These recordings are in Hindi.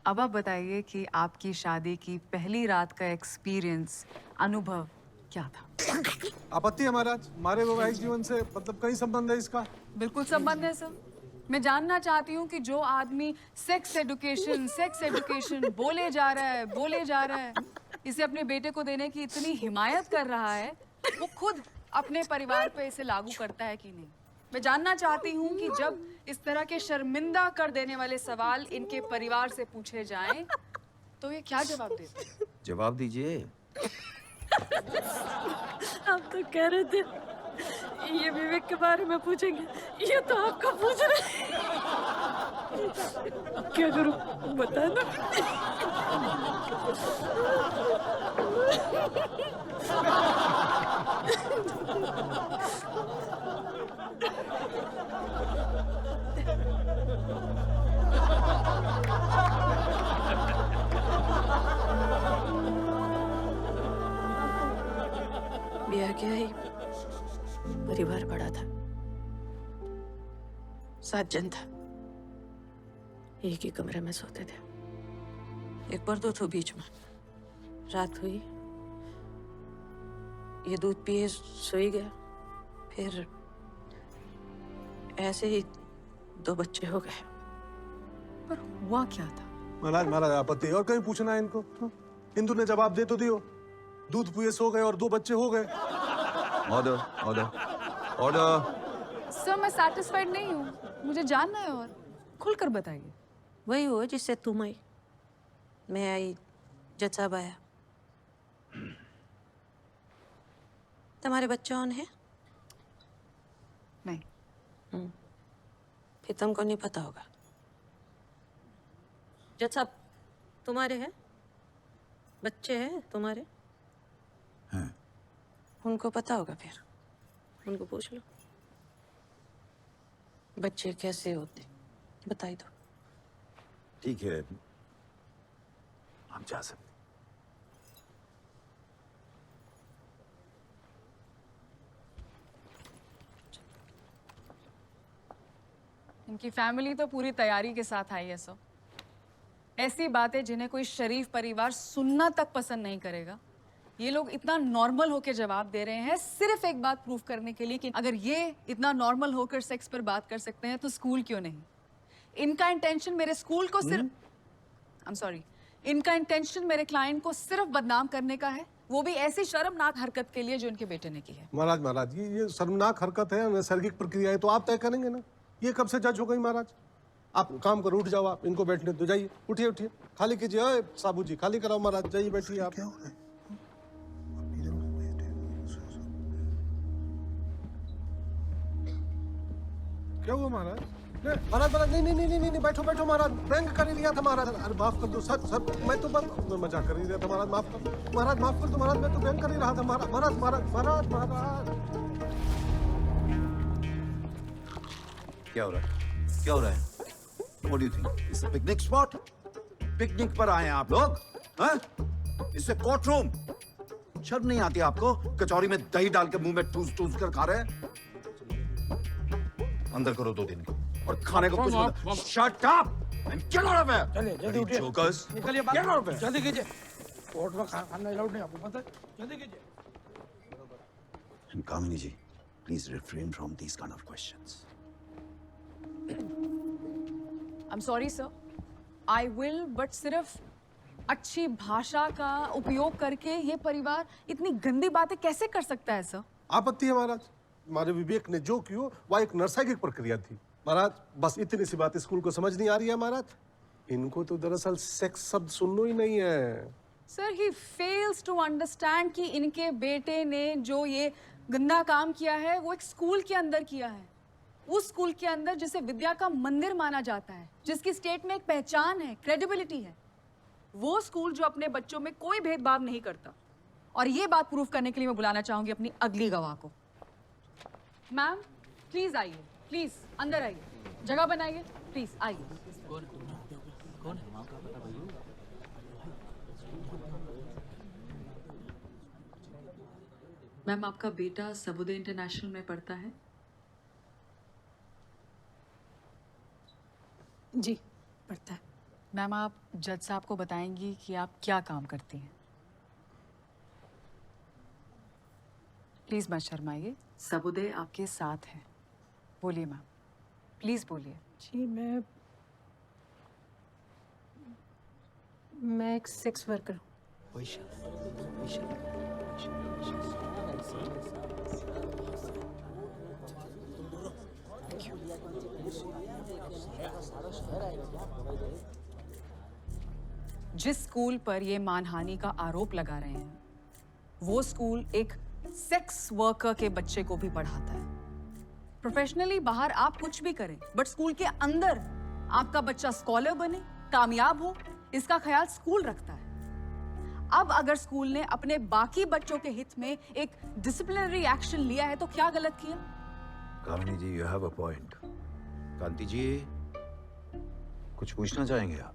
अब आप बताइए कि आपकी शादी की पहली रात का एक्सपीरियंस, अनुभव क्या था? आपत्ति है महाराज, हमारे वैवाहिक जीवन से मतलब कहीं संबंध है इसका? बिल्कुल संबंध है सर। मैं जानना चाहती हूँ कि जो आदमी सेक्स एजुकेशन बोले जा रहा है, इसे अपने बेटे को देने की इतनी हिमायत कर रहा है, वो खुद अपने परिवार पे इसे लागू करता है कि नहीं? मैं जानना चाहती हूँ कि जब इस तरह के शर्मिंदा कर देने वाले सवाल इनके परिवार से पूछे जाएं, तो ये क्या जवाब देते हैं? जवाब दीजिए। आप तो कह रहे थे ये विवेक के बारे में पूछेंगे, ये तो आपका पूछ रहे हैं। अब क्या करूं बता दो। ब्याह क्या ही परिवार बड़ा था, 7 जन था, एक ही कमरे में सोते थे। एक बार तो बीच में रात हुई, ये दूध पिए सोई गया, फिर ऐसे ही 2 बच्चे हो गए। पर हुआ क्या था? महाराज महाराज आपत्ति है और कहीं पूछना है इनको? हिंदू ने जवाब दे तो दियो, दूध पिए सो गए और 2 बच्चे हो गए। Order order order. सर मैं सैटिस्फाइड नहीं हूँ, मुझे जानना है और खुलकर बताइए। वही हुआ जिससे तुम आई, मैं आई, जज साहब आया। तुम्हारे बच्चे कौन है? नहीं। फिर तुमको नहीं पता होगा। जज साहब तुम्हारे हैं बच्चे, हैं तुम्हारे? हैं। उनको पता होगा, फिर उनको पूछ लो बच्चे कैसे होते, बताई दो। ठीक है, हम जा सकते। इनकी फैमिली तो पूरी तैयारी के साथ आई है सर। ऐसी बातें जिन्हें कोई शरीफ परिवार सुनना तक पसंद नहीं करेगा, ये लोग इतना नॉर्मल होकर जवाब दे रहे हैं सिर्फ एक बात प्रूव करने के लिए कि अगर ये इतना नॉर्मल होकर सेक्स पर बात कर सकते हैं तो स्कूल क्यों नहीं? इनका इंटेंशन मेरे स्कूल को सिर्फ आई एम सॉरी, इनका इंटेंशन मेरे क्लाइंट को सिर्फ बदनाम करने का है, वो भी ऐसी शर्मनाक हरकत के लिए जो इनके बेटे ने की है। महाराज महाराज ये शर्मनाक हरकत है, नैसर्गिक प्रक्रिया है, तो आप तय करेंगे ना? ये कब से जज हो गई महाराज? आप काम करो, उठ जाओ, आप इनको बैठने दो, जाइए, उठिए उठिए, खाली कीजिए। ओए साबू जी खाली कराओ महाराज, जाइए बैठिए आप। क्या हो रहा है? क्या हुआ महाराज? महाराज महाराज नहीं नहीं नहीं नहीं नहीं, बैठो बैठो महाराज, प्रैंक कर ही लिया था महाराज। अरे माफ कर दो सर, सर मैं तो बस मजाक कर ही रहा था महाराज, माफ कर दो महाराज, माफ कर दो महाराज, मैं तो प्रैंक कर ही रहा था महाराज महाराज महाराज महाराज महाराज। क्या हो रहा है? क्या हो रहा है? What do you think? It's a picnic spot? Picnic पर आए हैं आप लोग? हाँ? इससे कोर्ट रूम। शर्म नहीं आती आपको? कचौरी में दही डाल के मुंह में ठूस ठूस कर खा रहे हैं? अंदर करो 2 दिन और खाने को कुछ मत। Shut up and get out of here. चलिए जल्दी उठिए, Jokers. निकलिए Get out of here. जल्दी कीजिए। कोर्ट में खाना अलाउड नहीं, आपको पता है? जल्दी कीजिए। And Kamini ji, please refrain from these kind of questions. I'm sorry sir, I will, but सिर्फ अच्छी भाषा का उपयोग करके ये परिवार इतनी गंदी बातें कैसे कर सकता है सर? आपत्ति है महाराज, हमारे विवेक ने जो किया वह एक नैसर्गिक प्रक्रिया थी महाराज। बस इतनी सी बात स्कूल को समझ नहीं आ रही है महाराज। इनको तो दरअसल सेक्स शब्द सुनना ही नहीं है। सर ही फेल्स टू अंडरस्टैंड कि इनके बेटे ने जो ये गंदा काम किया है वो एक स्कूल के अंदर किया है, उस स्कूल के अंदर जिसे विद्या का मंदिर माना जाता है, जिसकी स्टेट में एक पहचान है, क्रेडिबिलिटी है, वो स्कूल जो अपने बच्चों में कोई भेदभाव नहीं करता। और ये बात प्रूफ करने के लिए मैं बुलाना चाहूंगी अपनी अगली गवाह को। मैम प्लीज आइए, प्लीज अंदर आइए, जगह बनाइए, प्लीज आइए। मैम आपका बेटा सबुदे इंटरनेशनल में पढ़ता है? जी पढ़ता है। मैम, आप जज साहब को बताएंगी कि आप क्या काम करती हैं। प्लीज मत शर्माइए, सबुदय आपके साथ है। बोलिए मैम, प्लीज बोलिए। जी मैं एक सेक्स वर्कर हूँ। जिस स्कूल पर ये मानहानि का आरोप लगा रहे हैं, वो स्कूल एक सेक्स वर्कर के बच्चे को भी पढ़ाता है। प्रोफेशनली बाहर आप कुछ भी करें, बट स्कूल के अंदर आपका बच्चा स्कॉलर बने, कामयाब हो, इसका ख्याल स्कूल रखता है। अब अगर स्कूल ने अपने बाकी बच्चों के हित में एक डिसिप्लिनरी एक्शन लिया है तो क्या गलत किया? कामिनी जी, यू हैव अ पॉइंट। कांति जी, कुछ पूछना चाहेंगे आप?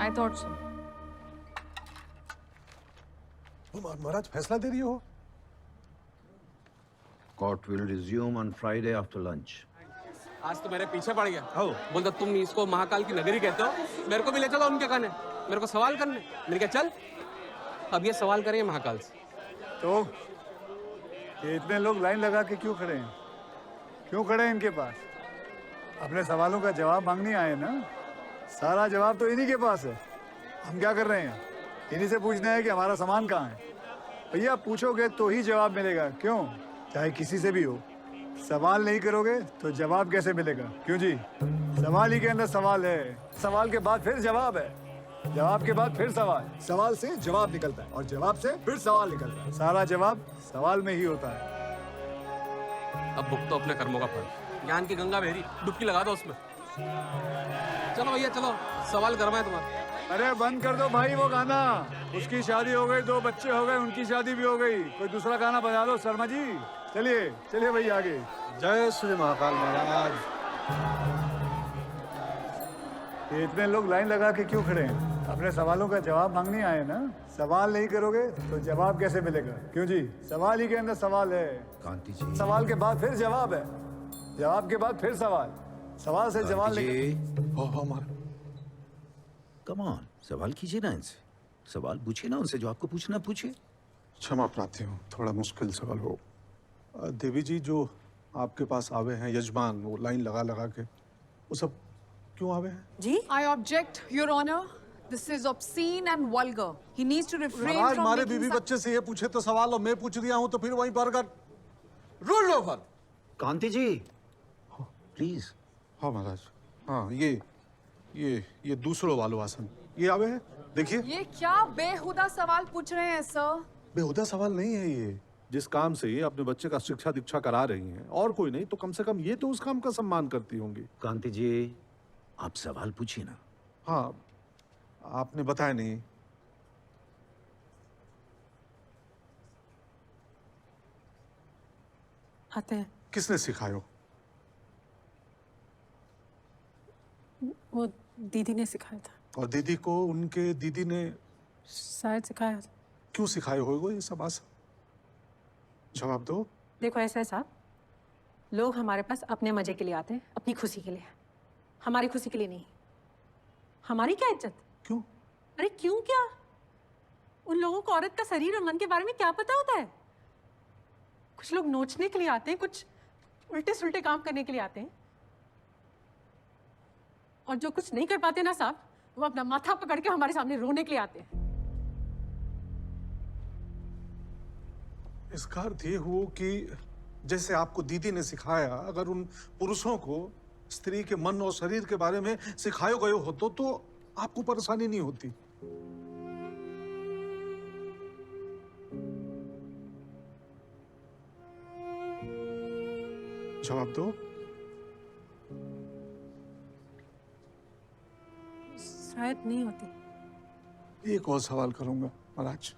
I thought so. महाराज फैसला दे रही हो? Court will resume on Friday after lunch. आज तो मेरे पीछे पड़ गया। Oh. बोलता तुम इसको महाकाल की नगरी कहते हो, मेरे को भी ले चलो उनके कहने, मेरे को सवाल करने। मैंने कहा चल, अब ये सवाल करेंगे महाकाल से। तो ये इतने लोग लाइन लगा के क्यों खड़े हैं? क्यों खड़े हैं इनके पास? अपने सवालों का जवाब मांगने आए ना? सारा जवाब तो इन्हीं के पास है। हम क्या कर रहे हैं? इन्हीं से पूछना है कि हमारा सामान कहाँ है। भैया पूछोगे तो ही जवाब मिलेगा, क्यों? चाहे किसी से भी हो। सवाल नहीं करोगे तो जवाब कैसे मिलेगा? क्यों जी? सवाल ही के अंदर सवाल है, सवाल के बाद फिर जवाब है, जवाब के बाद फिर सवाल, सवाल से जवाब निकलता है और जवाब से फिर सवाल निकलता है। सारा जवाब सवाल में ही होता है। अब भुगतो अपने कर्मों का फल। ज्ञान की गंगा बहरी, डुबकी लगा दो उसमें। चलो भैया चलो, सवाल करवा है तुम्हारा। अरे बंद कर दो भाई वो गाना। उसकी शादी हो गई, 2 बच्चे हो गए, उनकी शादी भी हो गई। कोई दूसरा गाना बजा लो शर्मा जी। चलिए चलिए भाई आगे। जय श्री महाकाल महाराज। ये इतने लोग लाइन लगा के क्यों खड़े हैं? अपने सवालों का जवाब मांगने आए ना? सवाल नहीं करोगे तो जवाब कैसे मिलेगा? क्यों जी? सवाल ही के अंदर सवाल है, कांति जी, सवाल के बाद फिर जवाब है, जवाब के बाद फिर सवाल, सवाल से जवाब कांति जी, निकल। कम ऑन, सवाल कीजिए ना इनसे। सवाल पूछिए ना उनसे, जो आपको पूछना पूछिए। क्षमा प्रार्थी हूँ, थोड़ा मुश्किल सवाल हो। देवी जी, जो आपके पास आवे हैं यजमान, वो लाइन लगा लगा के, वो सब क्यों आवे हैं? जी I object, Your Honor. This is obscene and vulgar. He needs to refrain Maharaj, from हमारे making बीवी such- बच्चे से ये पूछे तो सवाल और मैं पूछ दिया हूँ तो फिर वहीं पर कर rule over. Kanti ji, please. हाँ महाराज, हाँ ये दूसरों वालों आसन ये आवे हैं, देखिए। ये क्या बेहुदा सवाल पूछ रहे हैं सर? बेहुदा सवाल नहीं है ये। जिस काम से ये अपने बच्चे का शिक्षा दीक्षा करा रही हैं, और कोई नहीं तो कम से कम ये तो उस काम का सम्मान करती होंगी। कांति जी, आप सवाल पूछिए ना। हाँ, आपने बताया नहीं। आते हैं। किसने सिखायो? वो दीदी ने सिखाया था। और दीदी को उनके दीदी ने शायद सिखाया था। क्यों सिखाए होगा ये सब आसन? जवाब दो। देखो ऐसा है साहब, लोग हमारे पास अपने मजे के लिए आते हैं, अपनी खुशी के लिए, हमारी खुशी के लिए नहीं। हमारी क्या इज्जत? क्यों? अरे क्यों क्या? उन लोगों को औरत का शरीर और मन के बारे में क्या पता होता है? कुछ लोग नोचने के लिए आते हैं, कुछ उल्टे सुल्टे काम करने के लिए आते हैं, और जो कुछ नहीं कर पाते ना साहब, वो अपना माथा पकड़ के हमारे सामने रोने के लिए आते हैं। इसका अर्थ ये हुआ कि जैसे आपको दीदी ने सिखाया, अगर उन पुरुषों को स्त्री के मन और शरीर के बारे में सिखाए गए होते तो आपको परेशानी नहीं होती। जवाब दो। शायद नहीं होती। एक और सवाल करूंगा महाराज।